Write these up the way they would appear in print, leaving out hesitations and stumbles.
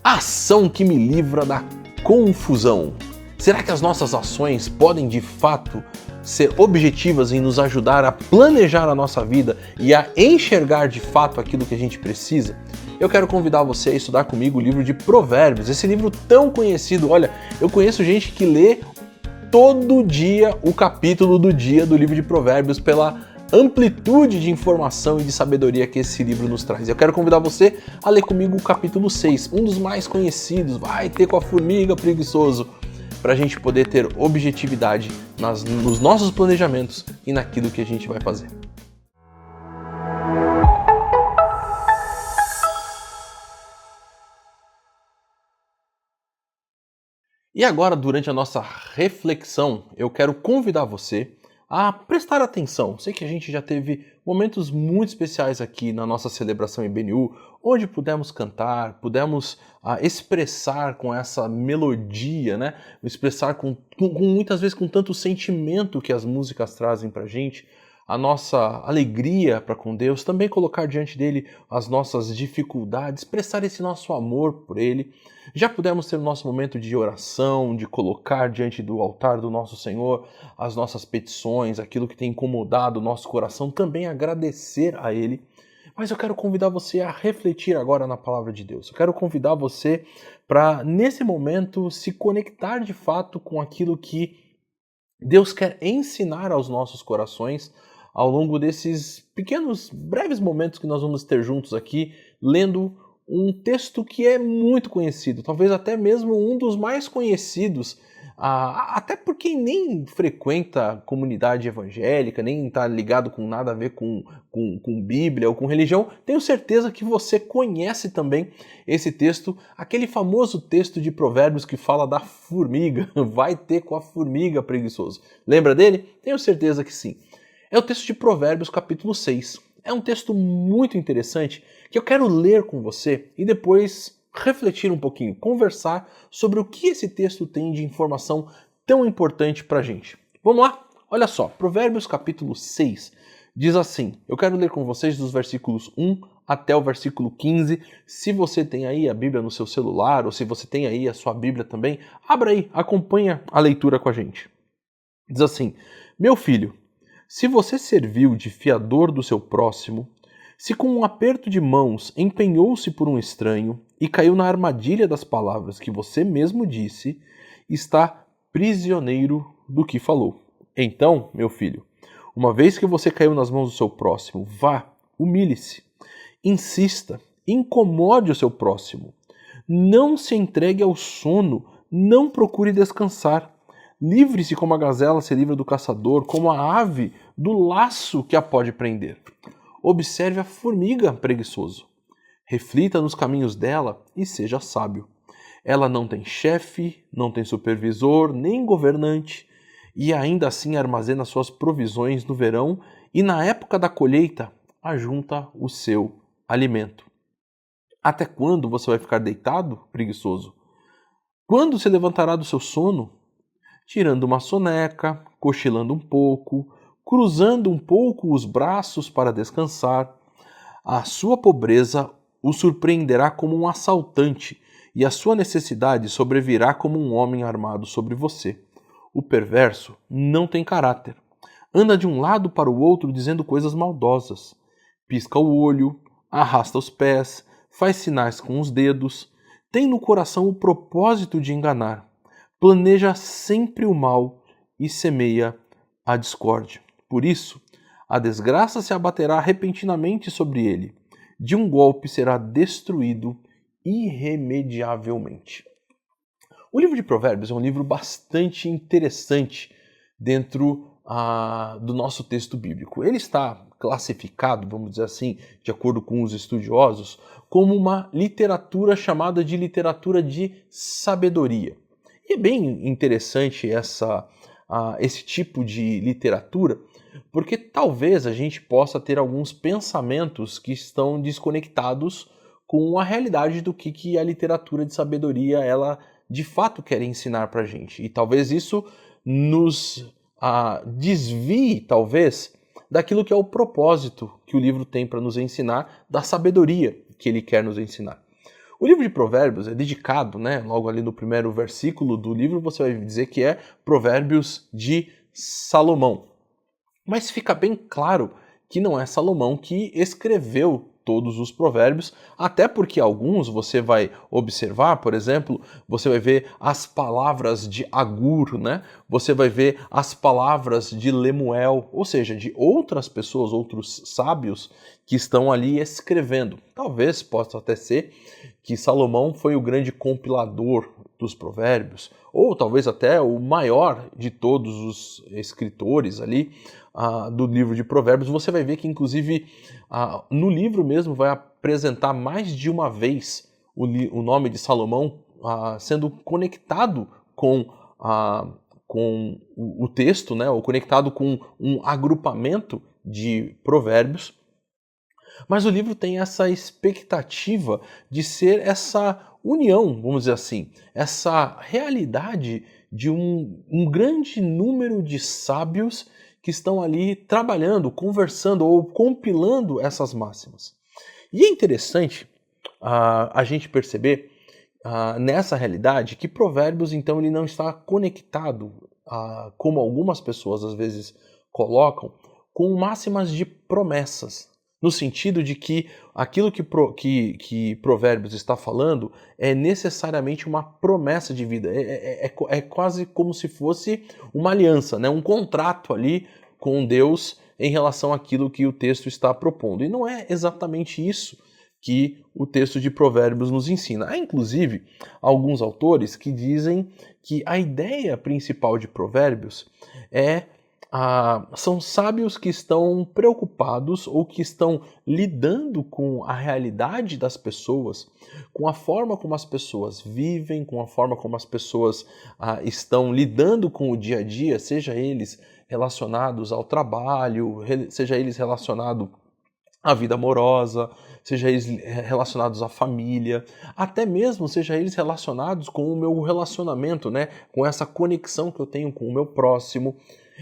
A ação que me livra da confusão. Será que as nossas ações podem de fato ser objetivas em nos ajudar a planejar a nossa vida e a enxergar de fato aquilo que a gente precisa? Eu quero convidar você a estudar comigo o livro de Provérbios, esse livro tão conhecido. Olha, eu conheço gente que lê todo dia o capítulo do dia do livro de Provérbios pela amplitude de informação e de sabedoria que esse livro nos traz. Eu quero convidar você a ler comigo o capítulo 6, um dos mais conhecidos, vai ter com a formiga preguiçoso, para a gente poder ter objetividade nos nossos planejamentos e naquilo que a gente vai fazer. E agora, durante a nossa reflexão, eu quero convidar você a prestar atenção. Sei que a gente já teve momentos muito especiais aqui na nossa celebração IBNU, onde pudemos cantar, pudemos expressar com essa melodia, né? Expressar muitas vezes com tanto sentimento que as músicas trazem pra gente, a nossa alegria para com Deus, também colocar diante dele as nossas dificuldades, expressar esse nosso amor por ele. Já pudemos ter o nosso momento de oração, de colocar diante do altar do nosso Senhor as nossas petições, aquilo que tem incomodado o nosso coração, também agradecer a ele. Mas eu quero convidar você a refletir agora na palavra de Deus. Eu quero convidar você para, nesse momento, se conectar de fato com aquilo que Deus quer ensinar aos nossos corações ao longo desses pequenos, breves momentos que nós vamos ter juntos aqui, lendo um texto que é muito conhecido, talvez até mesmo um dos mais conhecidos, até por quem nem frequenta comunidade evangélica, nem está ligado com nada a ver com Bíblia ou com religião. Tenho certeza que você conhece também esse texto, aquele famoso texto de Provérbios que fala da formiga, vai ter com a formiga preguiçoso. Lembra dele? Tenho certeza que sim. É o texto de Provérbios capítulo 6. É um texto muito interessante que eu quero ler com você e depois refletir um pouquinho, conversar sobre o que esse texto tem de informação tão importante pra gente. Vamos lá? Olha só, Provérbios capítulo 6 diz assim, eu quero ler com vocês dos versículos 1 até o versículo 15. Se você tem aí a Bíblia no seu celular ou se você tem aí a sua Bíblia também, abra aí, acompanha a leitura com a gente. Diz assim, meu filho, se você serviu de fiador do seu próximo, se com um aperto de mãos empenhou-se por um estranho e caiu na armadilha das palavras que você mesmo disse, está prisioneiro do que falou. Então, meu filho, uma vez que você caiu nas mãos do seu próximo, vá, humilhe-se, insista, incomode o seu próximo. Não se entregue ao sono, não procure descansar. Livre-se como a gazela se livra do caçador, como a ave do laço que a pode prender. Observe a formiga, preguiçoso. Reflita nos caminhos dela e seja sábio. Ela não tem chefe, não tem supervisor, nem governante, e ainda assim armazena suas provisões no verão e na época da colheita ajunta o seu alimento. Até quando você vai ficar deitado, preguiçoso? Quando se levantará do seu sono? Tirando uma soneca, cochilando um pouco, cruzando um pouco os braços para descansar, a sua pobreza o surpreenderá como um assaltante e a sua necessidade sobrevirá como um homem armado sobre você. O perverso não tem caráter. Anda de um lado para o outro dizendo coisas maldosas. Pisca o olho, arrasta os pés, faz sinais com os dedos, tem no coração o propósito de enganar. Planeja sempre o mal e semeia a discórdia. Por isso, a desgraça se abaterá repentinamente sobre ele. De um golpe será destruído irremediavelmente. O livro de Provérbios é um livro bastante interessante dentro do nosso texto bíblico. Ele está classificado, vamos dizer assim, de acordo com os estudiosos, como uma literatura chamada de literatura de sabedoria. E é bem interessante esse tipo de literatura, porque talvez a gente possa ter alguns pensamentos que estão desconectados com a realidade do que a literatura de sabedoria ela de fato quer ensinar para a gente. E talvez isso nos desvie, talvez, daquilo que é o propósito que o livro tem para nos ensinar, da sabedoria que ele quer nos ensinar. O livro de Provérbios é dedicado, né, logo ali no primeiro versículo do livro, você vai dizer que é Provérbios de Salomão. Mas fica bem claro que não é Salomão que escreveu todos os provérbios, até porque alguns você vai observar, por exemplo, você vai ver as palavras de Agur, né? Você vai ver as palavras de Lemuel, ou seja, de outras pessoas, outros sábios que estão ali escrevendo. Talvez possa até ser que Salomão foi o grande compilador dos provérbios, ou talvez até o maior de todos os escritores ali do livro de Provérbios. Você vai ver que, inclusive, no livro mesmo vai apresentar mais de uma vez o nome de Salomão sendo conectado com o texto, né, ou conectado com um agrupamento de provérbios. Mas o livro tem essa expectativa de ser essa união, vamos dizer assim, essa realidade de um grande número de sábios que estão ali trabalhando, conversando ou compilando essas máximas. E é interessante a gente perceber nessa realidade que Provérbios, então, ele não está conectado, como algumas pessoas às vezes colocam, com máximas de promessas. No sentido de que aquilo que Provérbios está falando é necessariamente uma promessa de vida. É quase como se fosse uma aliança, né? Um contrato ali com Deus em relação àquilo que o texto está propondo. E não é exatamente isso que o texto de Provérbios nos ensina. Há, inclusive, alguns autores que dizem que a ideia principal de Provérbios são sábios que estão preocupados ou que estão lidando com a realidade das pessoas, com a forma como as pessoas vivem, com a forma como as pessoas estão lidando com o dia a dia, seja eles relacionados ao trabalho, seja eles relacionados à vida amorosa, seja eles relacionados à família, até mesmo seja eles relacionados com o meu relacionamento, né? Com essa conexão que eu tenho com o meu próximo.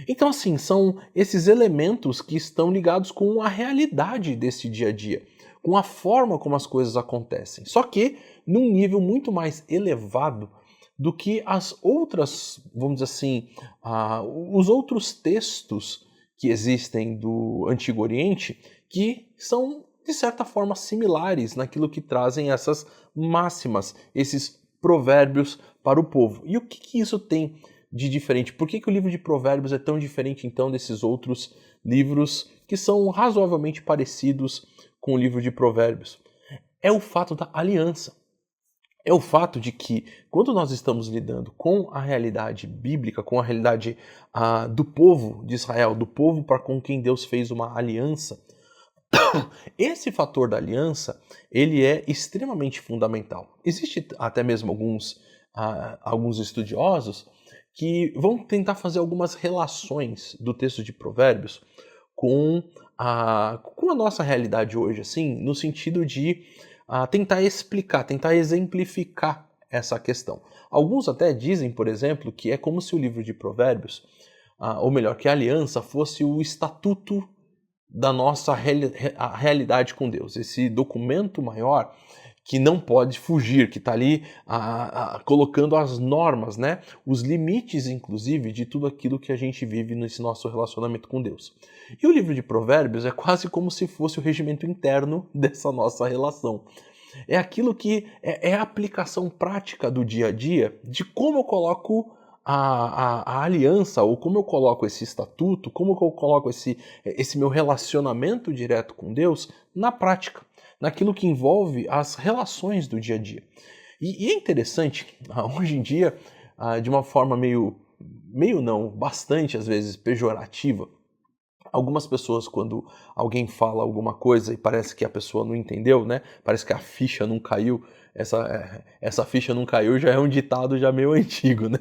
Então, assim, são esses elementos que estão ligados com a realidade desse dia a dia, com a forma como as coisas acontecem. Só que num nível muito mais elevado do que as outras, vamos dizer assim, os outros textos que existem do Antigo Oriente, que são, de certa forma, similares naquilo que trazem essas máximas, esses provérbios para o povo. E o que isso tem de diferente? Por que o livro de Provérbios é tão diferente, então, desses outros livros que são razoavelmente parecidos com o livro de Provérbios? É o fato da aliança. É o fato de que, quando nós estamos lidando com a realidade bíblica, com a realidade do povo de Israel, do povo para com quem Deus fez uma aliança, esse fator da aliança, ele é extremamente fundamental. Existe até mesmo alguns estudiosos que vão tentar fazer algumas relações do texto de Provérbios com a nossa realidade hoje, assim, no sentido de tentar explicar, tentar exemplificar essa questão. Alguns até dizem, por exemplo, que é como se o livro de Provérbios, ou melhor, que a aliança fosse o estatuto da nossa realidade com Deus, esse documento maior que não pode fugir, que está ali colocando as normas, né? Os limites, inclusive, de tudo aquilo que a gente vive nesse nosso relacionamento com Deus. E o livro de Provérbios é quase como se fosse o regimento interno dessa nossa relação. É aquilo que é a aplicação prática do dia a dia de como eu coloco a aliança, ou como eu coloco esse estatuto, como eu coloco esse meu relacionamento direto com Deus na prática, naquilo que envolve as relações do dia a dia. E é interessante, hoje em dia, de uma forma meio não, bastante às vezes pejorativa, algumas pessoas, quando alguém fala alguma coisa e parece que a pessoa não entendeu, né? Parece que a ficha não caiu. Essa ficha não caiu já é um ditado já meio antigo, né?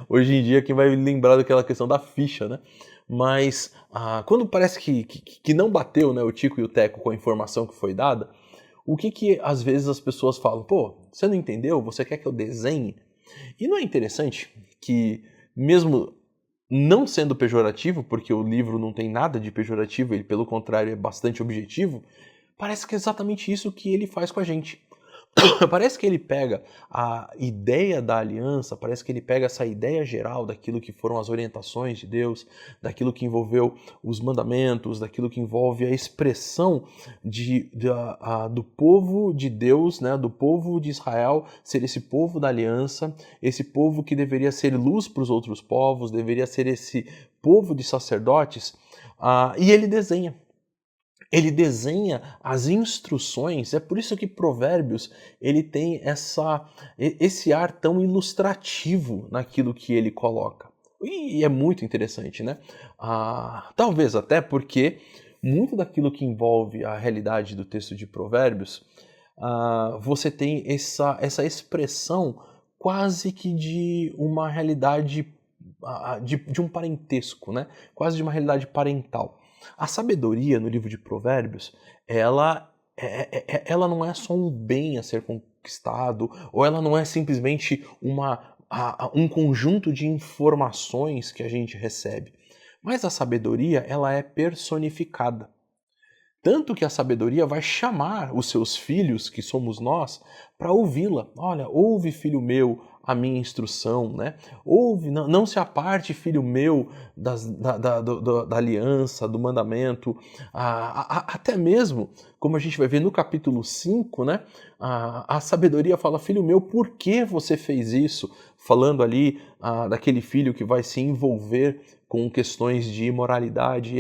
Hoje em dia, quem vai lembrar daquela questão da ficha, né? Mas quando parece que não bateu, né, o Tico e o Teco com a informação que foi dada, o que às vezes as pessoas falam? Pô, você não entendeu? Você quer que eu desenhe? E não é interessante que, mesmo não sendo pejorativo, porque o livro não tem nada de pejorativo, ele pelo contrário é bastante objetivo, parece que é exatamente isso que ele faz com a gente. Parece que ele pega a ideia da aliança, parece que ele pega essa ideia geral daquilo que foram as orientações de Deus, daquilo que envolveu os mandamentos, daquilo que envolve a expressão do povo de Deus, né, do povo de Israel, ser esse povo da aliança, esse povo que deveria ser luz para os outros povos, deveria ser esse povo de sacerdotes, e ele desenha. Ele desenha as instruções, é por isso que Provérbios ele tem esse ar tão ilustrativo naquilo que ele coloca. E é muito interessante, né? Talvez até porque muito daquilo que envolve a realidade do texto de Provérbios, você tem essa expressão quase que de uma realidade, de um parentesco, né? Quase de uma realidade parental. A sabedoria no livro de Provérbios, ela não é só um bem a ser conquistado, ou ela não é simplesmente um conjunto de informações que a gente recebe. Mas a sabedoria, ela é personificada. Tanto que a sabedoria vai chamar os seus filhos, que somos nós, para ouvi-la. Olha, ouve, filho meu, a minha instrução, né? Ouve, não se aparte, filho meu, da aliança, do mandamento. Até mesmo, como a gente vai ver no capítulo 5, né? A sabedoria fala, filho meu, por que você fez isso? Falando ali daquele filho que vai se envolver com questões de imoralidade,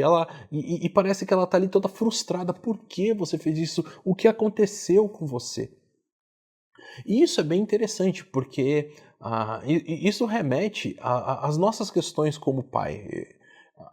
e parece que ela está ali toda frustrada. Por que você fez isso? O que aconteceu com você? E isso é bem interessante, porque isso remete às nossas questões como pai.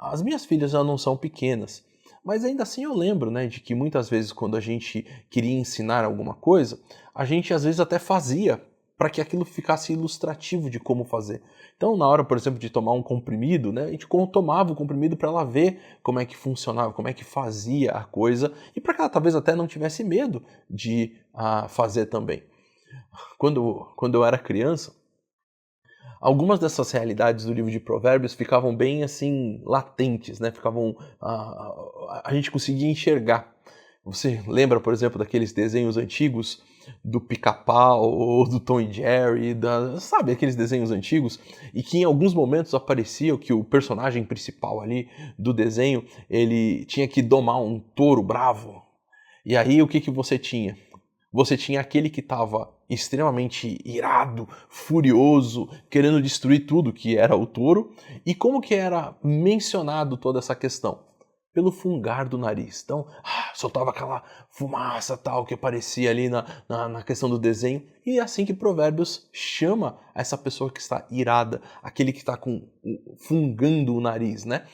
As minhas filhas já não são pequenas, mas ainda assim eu lembro, né, de que muitas vezes quando a gente queria ensinar alguma coisa, a gente às vezes até fazia para que aquilo ficasse ilustrativo de como fazer. Então, na hora, por exemplo, de tomar um comprimido, né, a gente tomava o comprimido para ela ver como é que funcionava, como é que fazia a coisa, e para que ela talvez até não tivesse medo de fazer também. Quando eu era criança, algumas dessas realidades do livro de Provérbios ficavam bem assim latentes, né? A gente conseguia enxergar. Você lembra, por exemplo, daqueles desenhos antigos do Pica-Pau ou do Tom e Jerry, sabe, aqueles desenhos antigos, e que em alguns momentos aparecia que o personagem principal ali do desenho, ele tinha que domar um touro bravo. E aí o que você tinha? Você tinha aquele que estava extremamente irado, furioso, querendo destruir tudo, que era o touro. E como que era mencionado toda essa questão? Pelo fungar do nariz. Então, soltava aquela fumaça tal que aparecia ali na questão do desenho. E é assim que Provérbios chama essa pessoa que está irada, aquele que está fungando o nariz, né?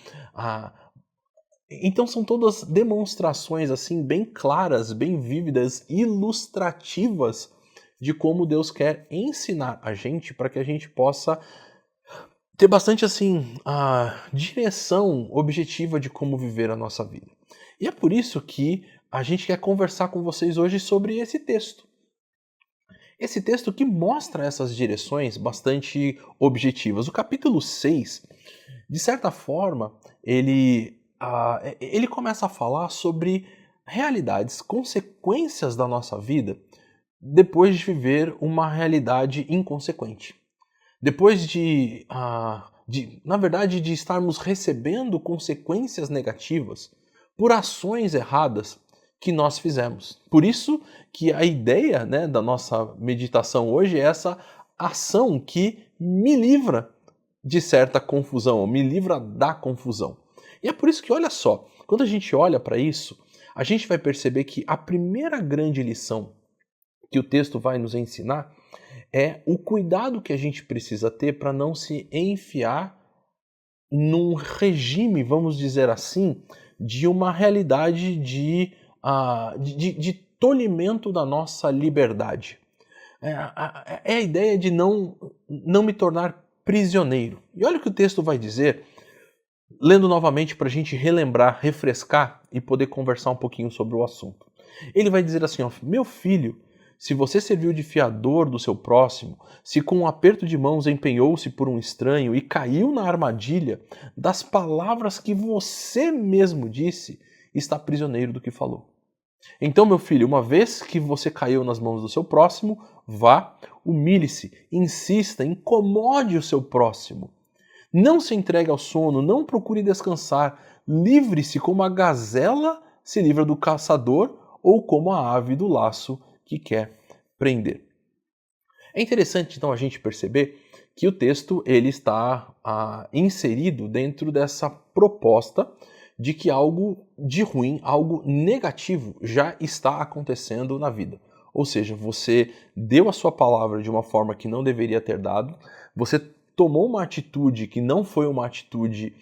Então são todas demonstrações assim bem claras, bem vívidas, ilustrativas de como Deus quer ensinar a gente para que a gente possa ter bastante assim a direção objetiva de como viver a nossa vida. E é por isso que a gente quer conversar com vocês hoje sobre esse texto. Esse texto que mostra essas direções bastante objetivas. O capítulo 6, de certa forma, ele começa a falar sobre realidades, consequências da nossa vida depois de viver uma realidade inconsequente. Depois na verdade, de estarmos recebendo consequências negativas por ações erradas que nós fizemos. Por isso que a ideia, né, da nossa meditação hoje é essa ação que me livra de certa confusão, me livra da confusão. E é por isso que, olha só, quando a gente olha para isso, a gente vai perceber que a primeira grande lição que o texto vai nos ensinar é o cuidado que a gente precisa ter para não se enfiar num regime, vamos dizer assim, de uma realidade de tolimento da nossa liberdade. É a ideia de não me tornar prisioneiro. E olha o que o texto vai dizer, lendo novamente para a gente relembrar, refrescar e poder conversar um pouquinho sobre o assunto. Ele vai dizer assim, ó, meu filho, se você serviu de fiador do seu próximo, se com um aperto de mãos empenhou-se por um estranho e caiu na armadilha das palavras que você mesmo disse, está prisioneiro do que falou. Então, meu filho, uma vez que você caiu nas mãos do seu próximo, vá, humilhe-se, insista, incomode o seu próximo. Não se entregue ao sono, não procure descansar. Livre-se como a gazela se livra do caçador ou como a ave do laço que quer prender. É interessante, então, a gente perceber que o texto ele está inserido dentro dessa proposta de que algo de ruim, algo negativo já está acontecendo na vida. Ou seja, você deu a sua palavra de uma forma que não deveria ter dado, você tomou uma atitude que não foi uma atitude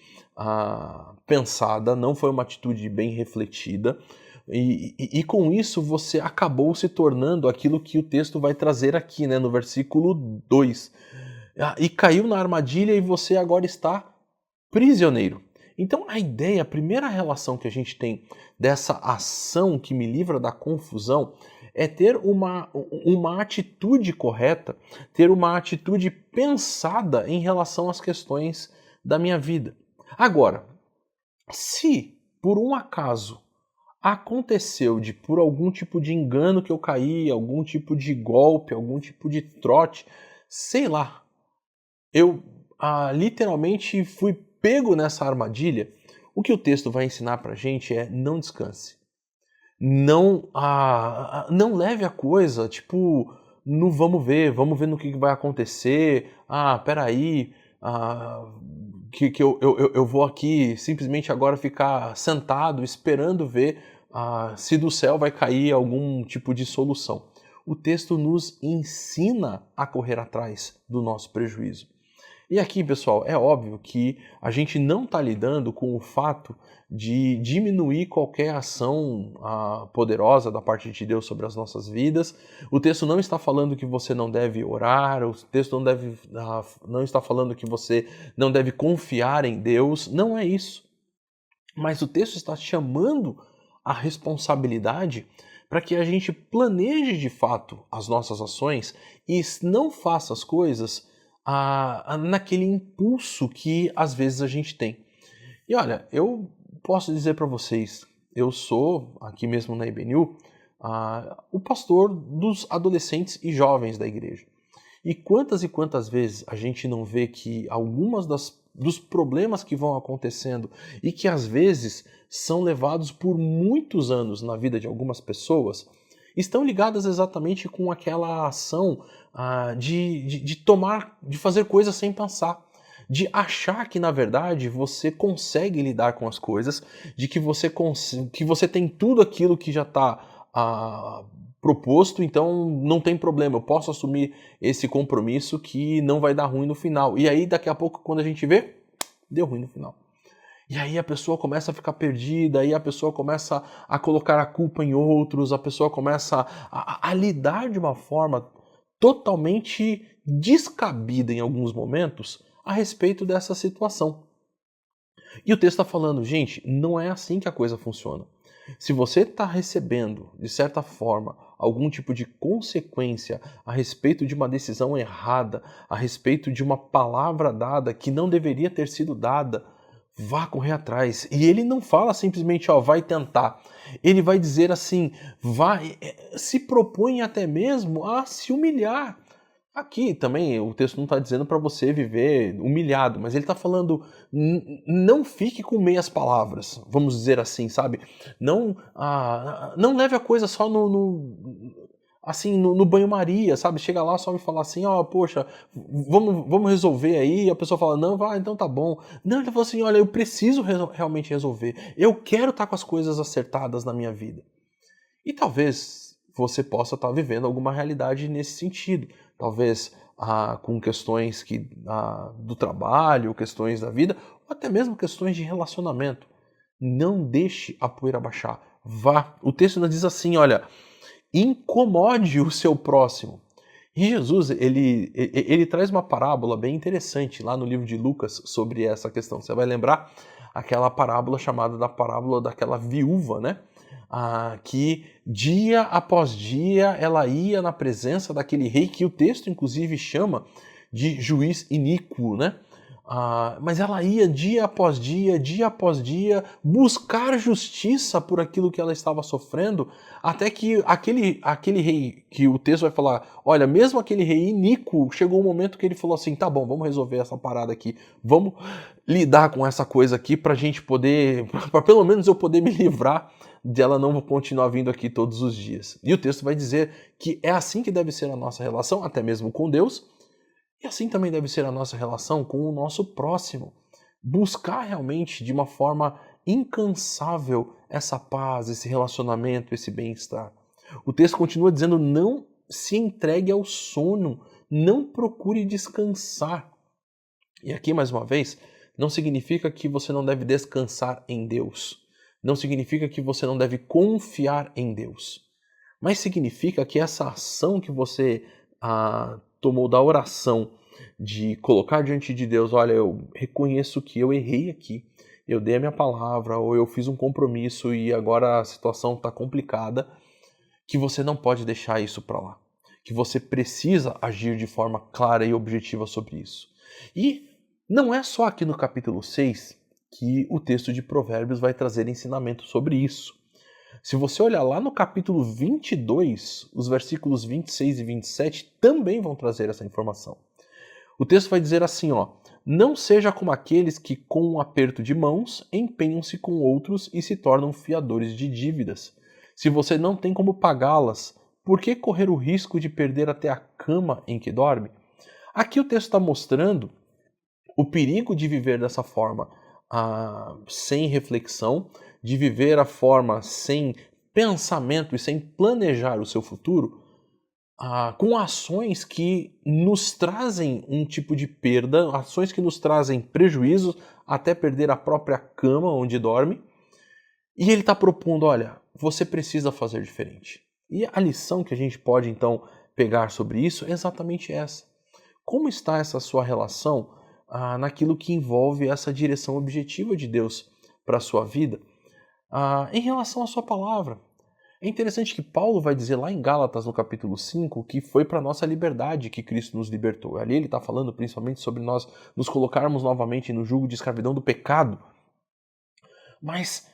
pensada, não foi uma atitude bem refletida, e com isso você acabou se tornando aquilo que o texto vai trazer aqui, né, no versículo 2. E caiu na armadilha e você agora está prisioneiro. Então a ideia, a primeira relação que a gente tem dessa ação que me livra da confusão é ter uma atitude correta, ter uma atitude pensada em relação às questões da minha vida. Agora, se por um acaso aconteceu de por algum tipo de engano que eu caí, algum tipo de golpe, algum tipo de trote, sei lá, eu literalmente fui pego nessa armadilha, o que o texto vai ensinar pra gente é não descanse. Não leve a coisa, tipo, no vamos ver no que vai acontecer, peraí, que eu vou aqui simplesmente agora ficar sentado esperando ver se do céu vai cair algum tipo de solução. O texto nos ensina a correr atrás do nosso prejuízo. E aqui, pessoal, é óbvio que a gente não está lidando com o fato de diminuir qualquer ação poderosa da parte de Deus sobre as nossas vidas. O texto não está falando que você não deve orar, o texto não está falando que você não deve confiar em Deus, não é isso. Mas o texto está chamando a responsabilidade para que a gente planeje de fato as nossas ações e não faça as coisas naquele impulso que às vezes a gente tem. E olha, eu posso dizer para vocês, eu sou, aqui mesmo na IBNU, o pastor dos adolescentes e jovens da igreja. E quantas vezes a gente não vê que algumas dos problemas que vão acontecendo e que às vezes são levados por muitos anos na vida de algumas pessoas, estão ligadas exatamente com aquela ação de fazer coisas sem pensar, de achar que na verdade você consegue lidar com as coisas, de que você tem tudo aquilo que já está proposto, então não tem problema, eu posso assumir esse compromisso que não vai dar ruim no final. E aí daqui a pouco quando a gente vê, deu ruim no final. E aí a pessoa começa a ficar perdida, aí a pessoa começa a colocar a culpa em outros, a pessoa começa a lidar de uma forma totalmente descabida em alguns momentos a respeito dessa situação. E o texto está falando, gente, não é assim que a coisa funciona. Se você está recebendo, de certa forma, algum tipo de consequência a respeito de uma decisão errada, a respeito de uma palavra dada que não deveria ter sido dada, vá correr atrás. E ele não fala simplesmente, vai tentar. Ele vai dizer assim, se propõe até mesmo a se humilhar. Aqui também o texto não está dizendo para você viver humilhado, mas ele está falando, não fique com meias palavras, vamos dizer assim, sabe? Não leve a coisa só no banho-maria, sabe? Chega lá só me falar assim, poxa, vamos resolver aí, e a pessoa fala, não, vai, então tá bom. Não, ele falou assim, olha, eu preciso realmente resolver, eu quero estar com as coisas acertadas na minha vida. E talvez você possa estar vivendo alguma realidade nesse sentido. Talvez com questões do trabalho, questões da vida, ou até mesmo questões de relacionamento. Não deixe a poeira baixar. Vá. O texto nos diz assim, olha, incomode o seu próximo. E Jesus, ele traz uma parábola bem interessante lá no livro de Lucas sobre essa questão. Você vai lembrar aquela parábola chamada da parábola daquela viúva, né? Que dia após dia ela ia na presença daquele rei que o texto inclusive chama de juiz iníquo, né? Mas ela ia dia após dia, buscar justiça por aquilo que ela estava sofrendo, até que aquele rei, que o texto vai falar, olha, mesmo aquele rei iníquo, chegou um momento que ele falou assim, tá bom, vamos resolver essa parada aqui, vamos lidar com essa coisa aqui pra gente poder, pra pelo menos eu poder me livrar dela não continuar vindo aqui todos os dias. E o texto vai dizer que é assim que deve ser a nossa relação, até mesmo com Deus, e assim também deve ser a nossa relação com o nosso próximo. Buscar realmente de uma forma incansável essa paz, esse relacionamento, esse bem-estar. O texto continua dizendo: não se entregue ao sono, não procure descansar. E aqui, mais uma vez, não significa que você não deve descansar em Deus. Não significa que você não deve confiar em Deus. Mas significa que essa ação que você tomou da oração, de colocar diante de Deus, olha, eu reconheço que eu errei aqui, eu dei a minha palavra, ou eu fiz um compromisso e agora a situação está complicada, que você não pode deixar isso para lá. Que você precisa agir de forma clara e objetiva sobre isso. E não é só aqui no capítulo 6 que o texto de Provérbios vai trazer ensinamento sobre isso. Se você olhar lá no capítulo 22, os versículos 26 e 27 também vão trazer essa informação. O texto vai dizer assim, não seja como aqueles que com um aperto de mãos empenham-se com outros e se tornam fiadores de dívidas. Se você não tem como pagá-las, por que correr o risco de perder até a cama em que dorme? Aqui o texto está mostrando o perigo de viver dessa forma, sem reflexão, de viver a forma sem pensamento e sem planejar o seu futuro, com ações que nos trazem um tipo de perda, ações que nos trazem prejuízos, até perder a própria cama onde dorme. E ele está propondo, olha, você precisa fazer diferente. E a lição que a gente pode então pegar sobre isso é exatamente essa. Como está essa sua relação naquilo que envolve essa direção objetiva de Deus para a sua vida, em relação à sua palavra? É interessante que Paulo vai dizer lá em Gálatas, no capítulo 5, que foi para a nossa liberdade que Cristo nos libertou. Ali ele está falando principalmente sobre nós nos colocarmos novamente no jugo de escravidão do pecado. Mas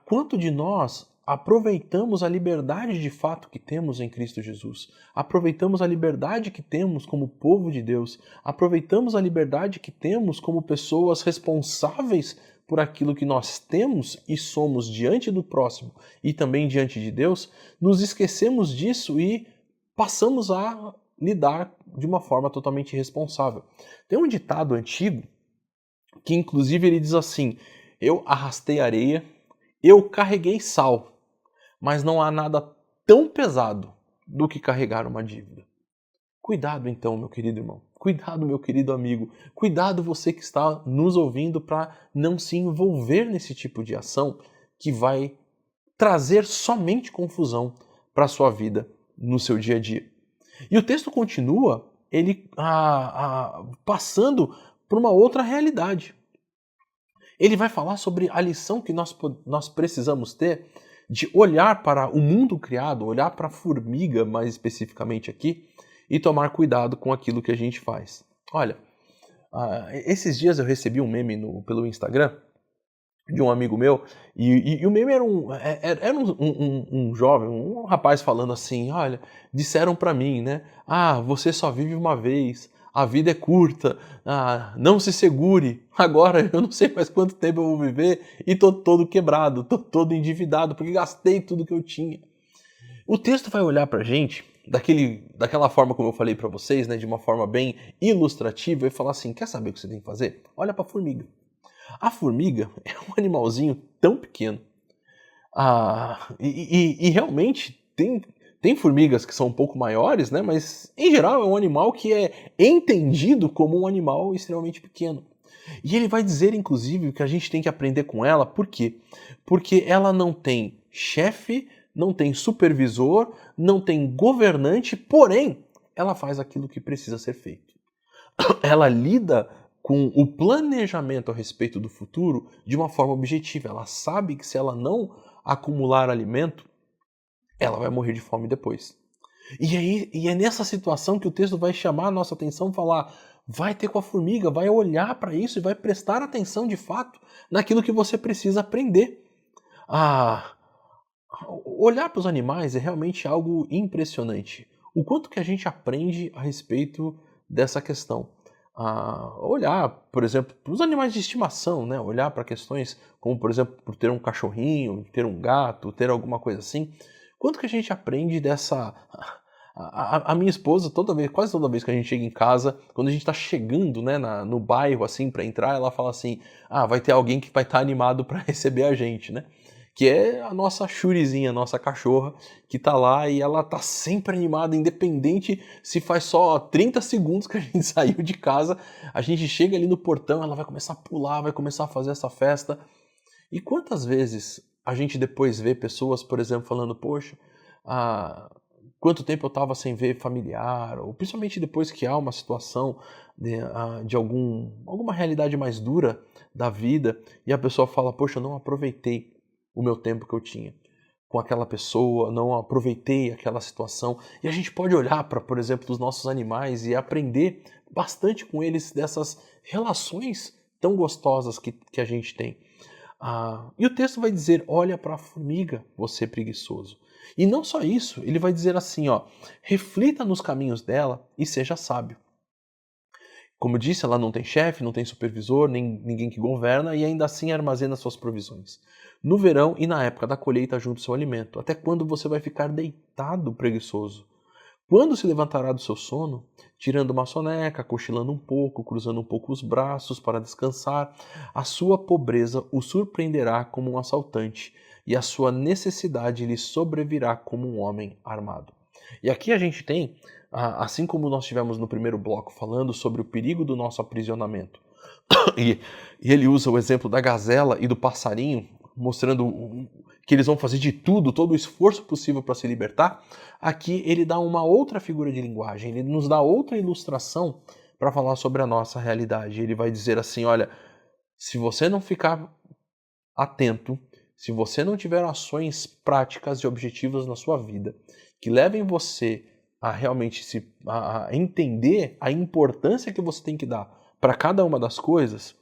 quanto de nós aproveitamos a liberdade de fato que temos em Cristo Jesus? Aproveitamos a liberdade que temos como povo de Deus? Aproveitamos a liberdade que temos como pessoas responsáveis por aquilo que nós temos e somos diante do próximo e também diante de Deus? Nos esquecemos disso e passamos a lidar de uma forma totalmente irresponsável. Tem um ditado antigo que inclusive ele diz assim: eu arrastei areia, eu carreguei sal, mas não há nada tão pesado do que carregar uma dívida. Cuidado então, meu querido irmão. Cuidado, meu querido amigo. Cuidado você que está nos ouvindo para não se envolver nesse tipo de ação que vai trazer somente confusão para a sua vida no seu dia a dia. E o texto continua, ele passando por uma outra realidade. Ele vai falar sobre a lição que nós precisamos ter de olhar para o mundo criado, olhar para a formiga mais especificamente aqui, e tomar cuidado com aquilo que a gente faz. Olha, esses dias eu recebi um meme pelo Instagram de um amigo meu, e o meme era um jovem, um rapaz falando assim, olha, disseram pra mim, né, você só vive uma vez, a vida é curta, não se segure, agora eu não sei mais quanto tempo eu vou viver e tô todo quebrado, tô todo endividado, porque gastei tudo que eu tinha. O texto vai olhar pra gente daquela forma como eu falei pra vocês, né, de uma forma bem ilustrativa, e falar assim, quer saber o que você tem que fazer? Olha pra formiga. A formiga é um animalzinho tão pequeno. E realmente tem formigas que são um pouco maiores, né, mas em geral é um animal que é entendido como um animal extremamente pequeno. E ele vai dizer, inclusive, que a gente tem que aprender com ela, por quê? Porque ela não tem chefe, não tem supervisor, não tem governante, porém, ela faz aquilo que precisa ser feito. Ela lida com o planejamento a respeito do futuro de uma forma objetiva. Ela sabe que se ela não acumular alimento, ela vai morrer de fome depois. E é nessa situação que o texto vai chamar a nossa atenção e falar, vai ter com a formiga, vai olhar para isso e vai prestar atenção de fato naquilo que você precisa aprender. Ah, olhar para os animais é realmente algo impressionante. O quanto que a gente aprende a respeito dessa questão. Olhar, por exemplo, para os animais de estimação, né? Olhar para questões como, por exemplo, por ter um cachorrinho, ter um gato, ter alguma coisa assim. Quanto que a gente aprende dessa... A minha esposa, quase toda vez que a gente chega em casa, quando a gente está chegando, né, no bairro assim para entrar, ela fala assim: vai ter alguém que vai estar animado para receber a gente, né? Que é a nossa Shurizinha, a nossa cachorra, que tá lá e ela tá sempre animada, independente se faz só 30 segundos que a gente saiu de casa, a gente chega ali no portão, ela vai começar a pular, vai começar a fazer essa festa. E quantas vezes a gente depois vê pessoas, por exemplo, falando: poxa, quanto tempo eu estava sem ver familiar, ou principalmente depois que há uma situação de alguma realidade mais dura da vida, e a pessoa fala: poxa, eu não aproveitei o meu tempo que eu tinha com aquela pessoa, não aproveitei aquela situação. E a gente pode olhar para, por exemplo, os nossos animais e aprender bastante com eles dessas relações tão gostosas que a gente tem. E o texto vai dizer: olha para a formiga, você preguiçoso. E não só isso, ele vai dizer assim, reflita nos caminhos dela e seja sábio. Como eu disse, ela não tem chefe, não tem supervisor, nem ninguém que governa, e ainda assim armazena suas provisões. No verão e na época da colheita junto seu alimento. Até quando você vai ficar deitado, preguiçoso? Quando se levantará do seu sono, tirando uma soneca, cochilando um pouco, cruzando um pouco os braços para descansar, a sua pobreza o surpreenderá como um assaltante, e a sua necessidade lhe sobrevirá como um homem armado. E aqui a gente tem, assim como nós tivemos no primeiro bloco falando sobre o perigo do nosso aprisionamento, e ele usa o exemplo da gazela e do passarinho, mostrando que eles vão fazer de tudo, todo o esforço possível para se libertar. Aqui ele dá uma outra figura de linguagem, ele nos dá outra ilustração para falar sobre a nossa realidade. Ele vai dizer assim: olha, se você não ficar atento, se você não tiver ações práticas e objetivas na sua vida que levem você a realmente a entender a importância que você tem que dar para cada uma das coisas,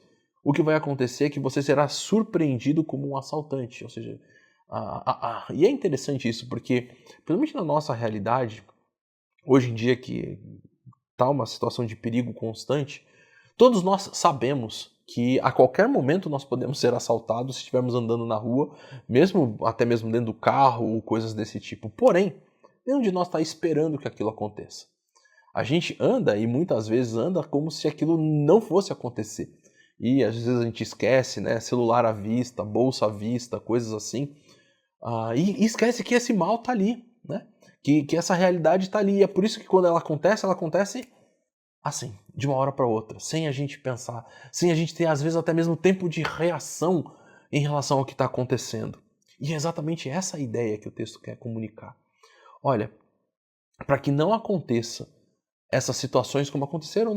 o que vai acontecer é que você será surpreendido como um assaltante. Ou seja, e é interessante isso, porque, principalmente na nossa realidade, hoje em dia que está uma situação de perigo constante, todos nós sabemos que a qualquer momento nós podemos ser assaltados se estivermos andando na rua, até mesmo dentro do carro ou coisas desse tipo. Porém, nenhum de nós está esperando que aquilo aconteça. A gente anda e muitas vezes anda como se aquilo não fosse acontecer. E às vezes a gente esquece, né? Celular à vista, bolsa à vista, coisas assim. E esquece que esse mal está ali, né? Que essa realidade está ali. E é por isso que quando ela acontece assim, de uma hora para outra, sem a gente pensar, sem a gente ter, às vezes, até mesmo tempo de reação em relação ao que está acontecendo. E é exatamente essa a ideia que o texto quer comunicar. Olha, para que não aconteça essas situações como aconteceram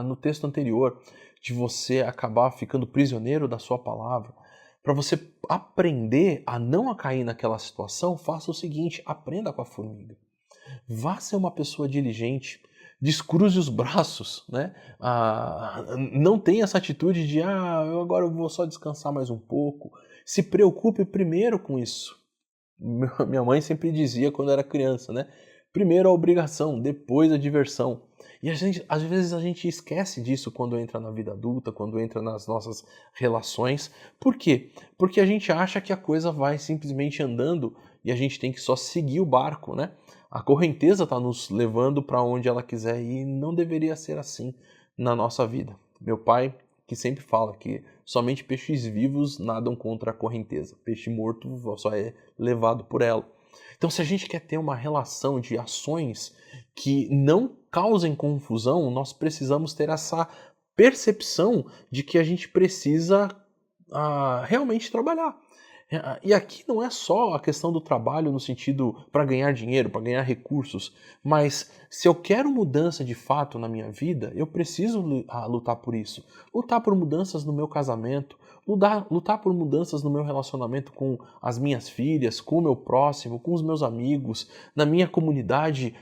no texto anterior, de você acabar ficando prisioneiro da sua palavra, para você aprender a não cair naquela situação, faça o seguinte: aprenda com a formiga. Vá ser uma pessoa diligente, descruze os braços, né? Não tenha essa atitude de agora eu vou só descansar mais um pouco. Se preocupe primeiro com isso. Minha mãe sempre dizia quando era criança, né? Primeiro a obrigação, depois a diversão. E às vezes a gente esquece disso quando entra na vida adulta, quando entra nas nossas relações. Por quê? Porque a gente acha que a coisa vai simplesmente andando e a gente tem que só seguir o barco, né? A correnteza está nos levando para onde ela quiser e não deveria ser assim na nossa vida. Meu pai, que sempre fala que somente peixes vivos nadam contra a correnteza. Peixe morto só é levado por ela. Então, se a gente quer ter uma relação de ações que não causem confusão, nós precisamos ter essa percepção de que a gente precisa realmente trabalhar. E aqui não é só a questão do trabalho no sentido para ganhar dinheiro, para ganhar recursos, mas se eu quero mudança de fato na minha vida, eu preciso lutar por isso. Lutar por mudanças no meu casamento, lutar por mudanças no meu relacionamento com as minhas filhas, com o meu próximo, com os meus amigos, na minha comunidade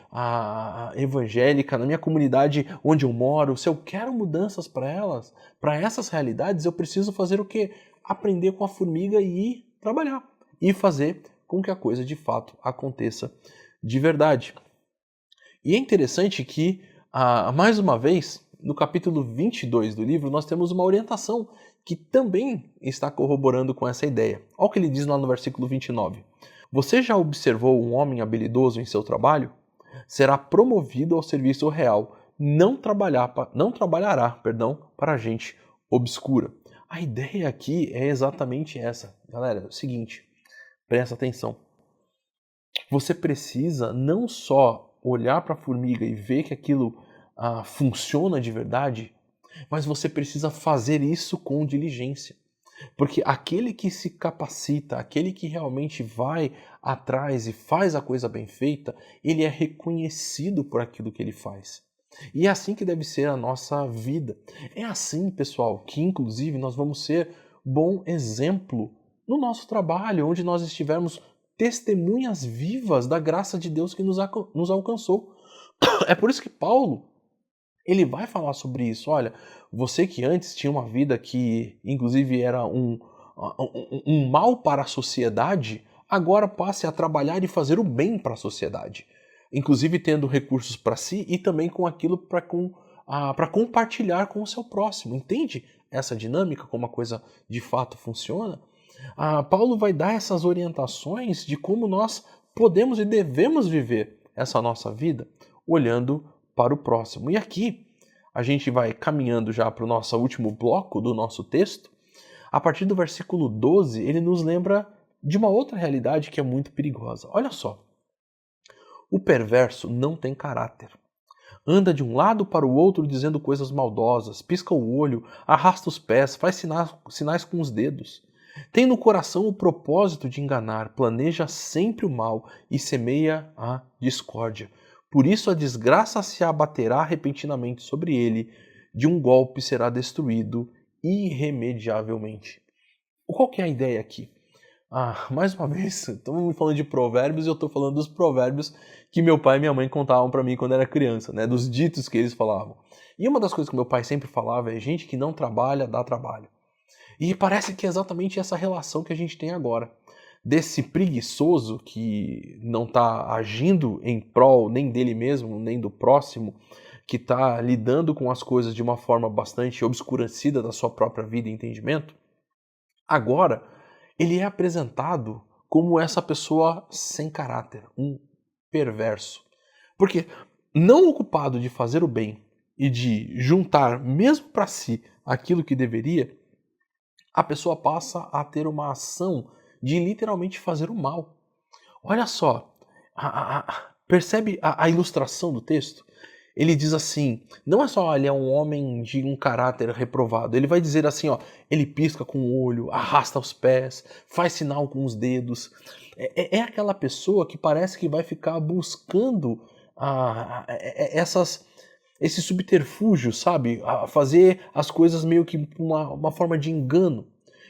evangélica, na minha comunidade onde eu moro. Se eu quero mudanças para elas, para essas realidades, eu preciso fazer o quê? Aprender com a formiga e ir trabalhar. E fazer com que a coisa de fato aconteça de verdade. E é interessante que, mais uma vez, no capítulo 22 do livro, nós temos uma orientação que também está corroborando com essa ideia. Olha o que ele diz lá no versículo 29. Você já observou um homem habilidoso em seu trabalho? Será promovido ao serviço real, não trabalhará para gente obscura. A ideia aqui é exatamente essa. Galera, é o seguinte, presta atenção. Você precisa não só olhar para a formiga e ver que aquilo funciona de verdade, mas você precisa fazer isso com diligência. Porque aquele que se capacita, aquele que realmente vai atrás e faz a coisa bem feita, ele é reconhecido por aquilo que ele faz. E é assim que deve ser a nossa vida. É assim, pessoal, que inclusive nós vamos ser bom exemplo no nosso trabalho, onde nós estivermos testemunhas vivas da graça de Deus que nos alcançou. É por isso que Paulo, ele vai falar sobre isso. Olha, você que antes tinha uma vida que inclusive era um mal para a sociedade, agora passe a trabalhar e fazer o bem para a sociedade. Inclusive tendo recursos para si e também com aquilo para compartilhar com o seu próximo. Entende essa dinâmica, como a coisa de fato funciona? Paulo vai dar essas orientações de como nós podemos e devemos viver essa nossa vida olhando para o próximo. E aqui a gente vai caminhando já para o nosso último bloco do nosso texto. A partir do versículo 12, ele nos lembra de uma outra realidade que é muito perigosa. Olha só. O perverso não tem caráter. Anda de um lado para o outro dizendo coisas maldosas, pisca o olho, arrasta os pés, faz sinais com os dedos. Tem no coração o propósito de enganar, planeja sempre o mal e semeia a discórdia. Por isso a desgraça se abaterá repentinamente sobre ele, de um golpe será destruído irremediavelmente. Qual que é a ideia aqui? Mais uma vez, estamos falando de provérbios e eu estou falando dos provérbios que meu pai e minha mãe contavam para mim quando era criança, né? Dos ditos que eles falavam. E uma das coisas que meu pai sempre falava é: gente que não trabalha, dá trabalho. E parece que é exatamente essa relação que a gente tem agora. Desse preguiçoso que não está agindo em prol nem dele mesmo, nem do próximo, que está lidando com as coisas de uma forma bastante obscurecida da sua própria vida e entendimento. Agora, ele é apresentado como essa pessoa sem caráter, um perverso. Porque não ocupado de fazer o bem e de juntar mesmo para si aquilo que deveria, a pessoa passa a ter uma ação de literalmente fazer o mal. Olha só, percebe a ilustração do texto? Ele diz assim, não é só ele é um homem de um caráter reprovado, ele vai dizer assim, ó, ele pisca com o olho, arrasta os pés, faz sinal com os dedos. É aquela pessoa que parece que vai ficar buscando esse subterfúgio, sabe? A fazer as coisas meio que uma forma de engano.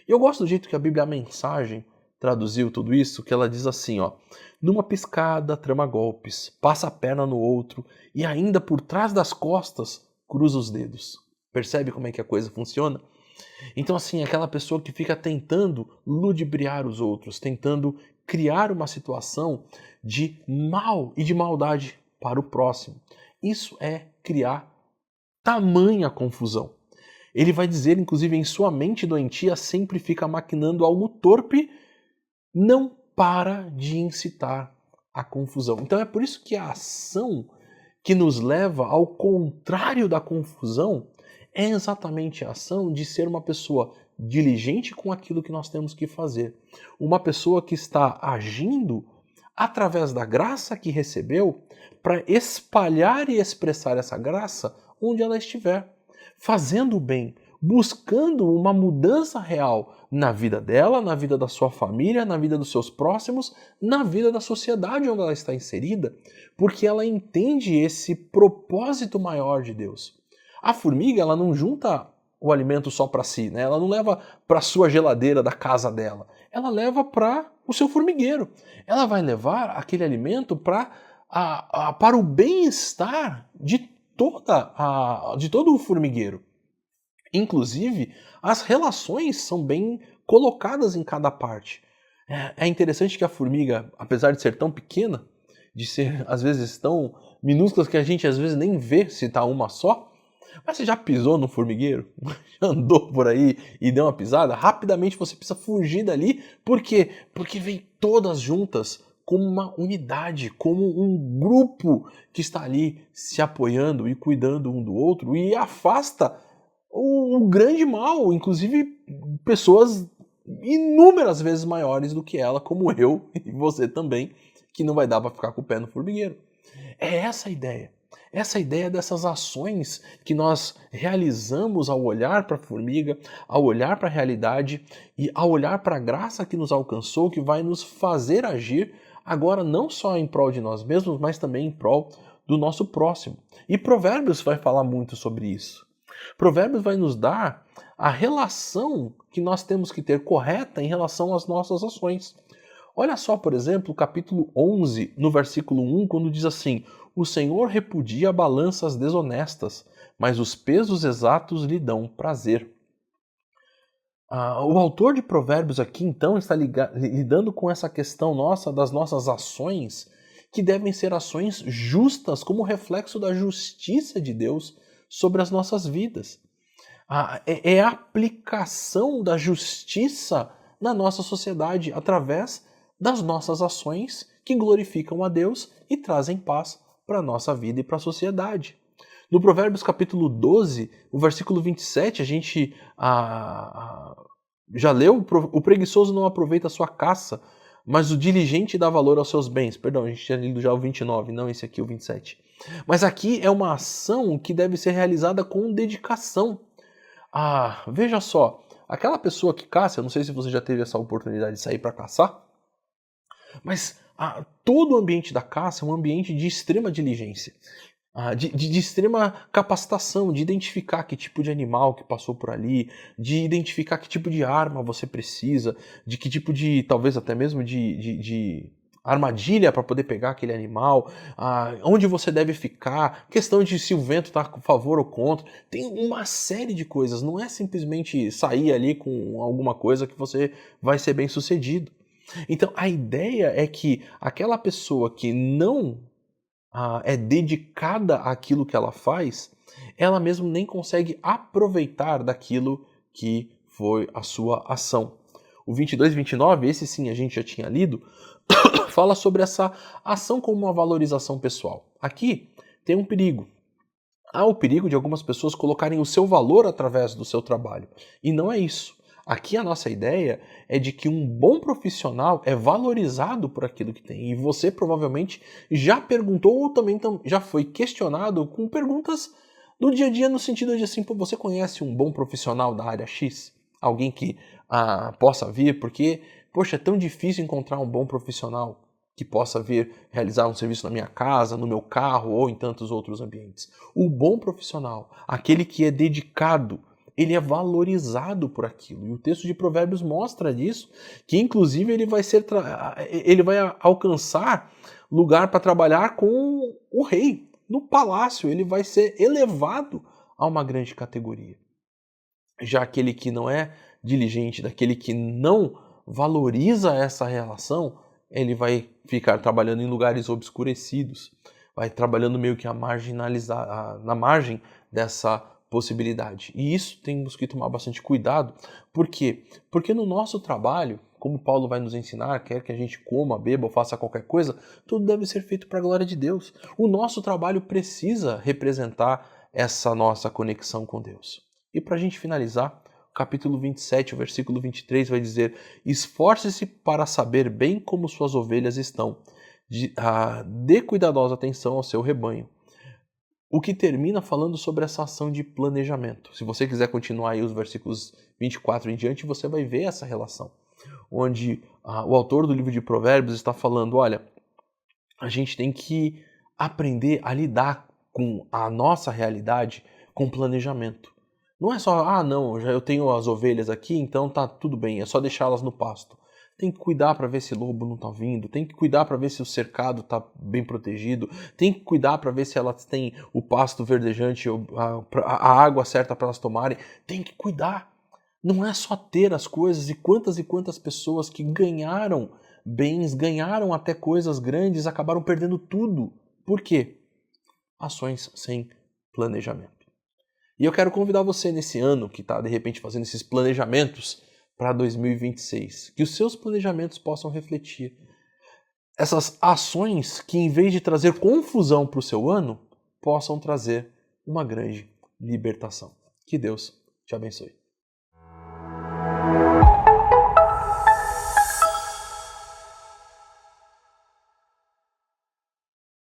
E eu gosto do jeito que a Bíblia, a Mensagem, traduziu tudo isso, que ela diz assim, ó: numa piscada trama golpes, passa a perna no outro e ainda por trás das costas cruza os dedos. Percebe como é que a coisa funciona? Então assim, aquela pessoa que fica tentando ludibriar os outros, tentando criar uma situação de mal e de maldade para o próximo. Isso é criar tamanha confusão. Ele vai dizer, inclusive, em sua mente doentia sempre fica maquinando algo torpe, não para de incitar a confusão. Então é por isso que a ação que nos leva ao contrário da confusão é exatamente a ação de ser uma pessoa diligente com aquilo que nós temos que fazer. Uma pessoa que está agindo através da graça que recebeu para espalhar e expressar essa graça onde ela estiver, fazendo o bem, buscando uma mudança real na vida dela, na vida da sua família, na vida dos seus próximos, na vida da sociedade onde ela está inserida, porque ela entende esse propósito maior de Deus. A formiga, ela não junta o alimento só para si, né? Ela não leva para sua geladeira da casa dela. Ela leva para o seu formigueiro. Ela vai levar aquele alimento para o bem-estar de todo o formigueiro. Inclusive, as relações são bem colocadas em cada parte. É interessante que a formiga, apesar de ser tão pequena, de ser às vezes tão minúsculas que a gente às vezes nem vê se tá uma só, mas você já pisou no formigueiro? Já andou por aí e deu uma pisada? Rapidamente você precisa fugir dali. Por quê? Porque vem todas juntas como uma unidade, como um grupo que está ali se apoiando e cuidando um do outro e afasta o grande mal, inclusive pessoas inúmeras vezes maiores do que ela, como eu e você também, que não vai dar para ficar com o pé no formigueiro. É essa a ideia. Essa ideia dessas ações que nós realizamos ao olhar para a formiga, ao olhar para a realidade e ao olhar para a graça que nos alcançou, que vai nos fazer agir agora não só em prol de nós mesmos, mas também em prol do nosso próximo. E Provérbios vai falar muito sobre isso. Provérbios vai nos dar a relação que nós temos que ter correta em relação às nossas ações. Olha só, por exemplo, o capítulo 11, no versículo 1, quando diz assim: o Senhor repudia balanças desonestas, mas os pesos exatos lhe dão prazer. O autor de Provérbios aqui, então, está lidando com essa questão nossa, das nossas ações, que devem ser ações justas, como reflexo da justiça de Deus sobre as nossas vidas. É a aplicação da justiça na nossa sociedade através das nossas ações que glorificam a Deus e trazem paz para a nossa vida e para a sociedade. No Provérbios capítulo 12, o versículo 27, a gente já leu: o preguiçoso não aproveita a sua caça, mas o diligente dá valor aos seus bens. Perdão, a gente tinha lido já o 29, não esse aqui, o 27. Mas aqui é uma ação que deve ser realizada com dedicação. Veja só, aquela pessoa que caça, eu não sei se você já teve essa oportunidade de sair para caçar, mas todo o ambiente da caça é um ambiente de extrema diligência, de extrema capacitação, de identificar que tipo de animal que passou por ali, de identificar que tipo de arma você precisa, de que tipo de, talvez até mesmo de armadilha para poder pegar aquele animal, onde você deve ficar, questão de se o vento está a favor ou contra. Tem uma série de coisas, não é simplesmente sair ali com alguma coisa que você vai ser bem sucedido. Então a ideia é que aquela pessoa que não é dedicada àquilo que ela faz, ela mesmo nem consegue aproveitar daquilo que foi a sua ação. O 22 e 29, esse sim a gente já tinha lido, fala sobre essa ação como uma valorização pessoal. Aqui tem um perigo. Há o perigo de algumas pessoas colocarem o seu valor através do seu trabalho. E não é isso. Aqui a nossa ideia é de que um bom profissional é valorizado por aquilo que tem. E você provavelmente já perguntou ou também já foi questionado com perguntas do dia a dia, no sentido de assim: você conhece um bom profissional da área X? Alguém que possa vir? Porque, poxa, é tão difícil encontrar um bom profissional que possa vir realizar um serviço na minha casa, no meu carro ou em tantos outros ambientes. O bom profissional, aquele que é dedicado, ele é valorizado por aquilo. E o texto de Provérbios mostra isso, que inclusive ele vai alcançar lugar para trabalhar com o rei. No palácio, ele vai ser elevado a uma grande categoria. Já aquele que não é diligente, daquele que não valoriza essa relação, ele vai ficar trabalhando em lugares obscurecidos, vai trabalhando meio que na margem dessa possibilidade. E isso temos que tomar bastante cuidado. Por quê? Porque no nosso trabalho, como Paulo vai nos ensinar, quer que a gente coma, beba ou faça qualquer coisa, tudo deve ser feito para a glória de Deus. O nosso trabalho precisa representar essa nossa conexão com Deus. E para a gente finalizar, o capítulo 27, o versículo 23 vai dizer: esforce-se para saber bem como suas ovelhas estão. Dê cuidadosa atenção ao seu rebanho. O que termina falando sobre essa ação de planejamento. Se você quiser continuar aí os versículos 24 em diante, você vai ver essa relação, onde o autor do livro de Provérbios está falando: olha, a gente tem que aprender a lidar com a nossa realidade com planejamento. Não é só, ah, não, já eu tenho as ovelhas aqui, então tá tudo bem, é só deixá-las no pasto. Tem que cuidar para ver se lobo não tá vindo, tem que cuidar para ver se o cercado tá bem protegido, tem que cuidar para ver se elas têm o pasto verdejante, a água certa para elas tomarem. Tem que cuidar. Não é só ter as coisas, e quantas pessoas que ganharam bens, ganharam até coisas grandes, acabaram perdendo tudo. Por quê? Ações sem planejamento. E eu quero convidar você nesse ano que está de repente fazendo esses planejamentos para 2026, que os seus planejamentos possam refletir essas ações que, em vez de trazer confusão para o seu ano, possam trazer uma grande libertação. Que Deus te abençoe.